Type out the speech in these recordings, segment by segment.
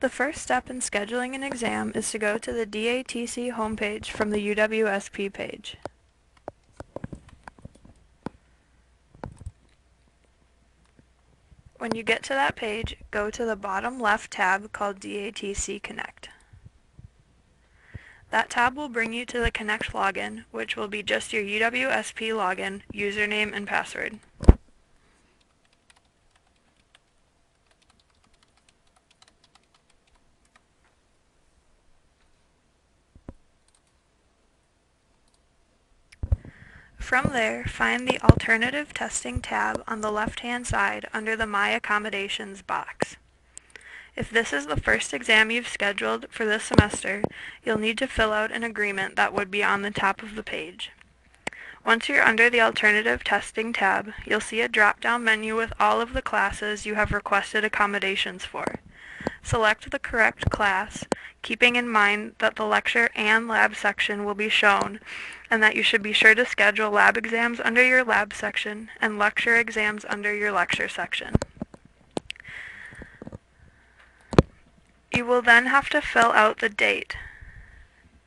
The first step in scheduling an exam is to go to the DATC homepage from the UWSP page. When you get to that page, go to the bottom left tab called DATC Connect. That tab will bring you to the Connect login, which will be just your UWSP login, username, and password. From there, find the Alternative Testing tab on the left-hand side under the My Accommodations box. If this is the first exam you've scheduled for this semester, you'll need to fill out an agreement that would be on the top of the page. Once you're under the Alternative Testing tab, you'll see a drop-down menu with all of the classes you have requested accommodations for. Select the correct class, keeping in mind that the lecture and lab section will be shown, and that you should be sure to schedule lab exams under your lab section and lecture exams under your lecture section. You will then have to fill out the date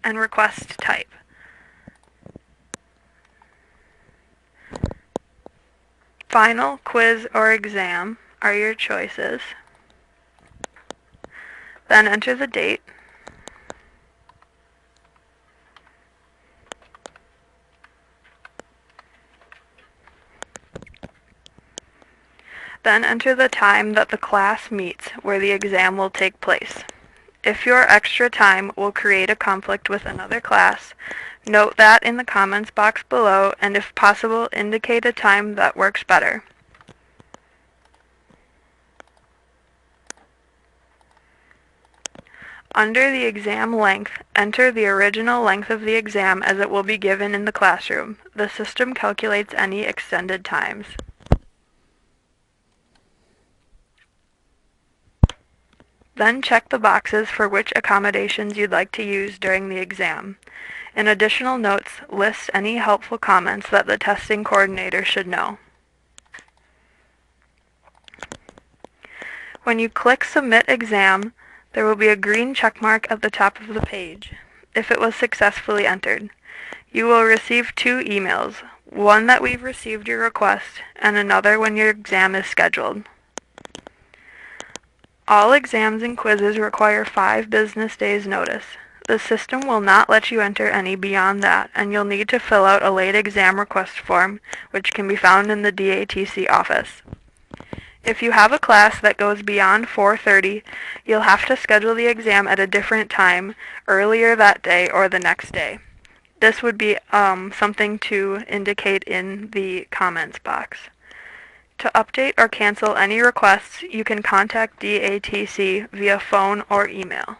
and request type. Final, quiz, or exam are your choices. Then enter the date. Then enter the time that the class meets where the exam will take place. If your extra time will create a conflict with another class, note that in the comments box below, and if possible, indicate a time that works better. Under the exam length, enter the original length of the exam as it will be given in the classroom. The system calculates any extended times. Then check the boxes for which accommodations you'd like to use during the exam. In additional notes, list any helpful comments that the testing coordinator should know. When you click Submit Exam, there will be a green check mark at the top of the page if it was successfully entered. You will receive 2 emails, one that we've received your request and another when your exam is scheduled. All exams and quizzes require 5 business days notice. The system will not let you enter any beyond that, and you'll need to fill out a late exam request form, which can be found in the DATC office. If you have a class that goes beyond 4:30, you'll have to schedule the exam at a different time, earlier that day or the next day. This would be something to indicate in the comments box. To update or cancel any requests, you can contact DATC via phone or email.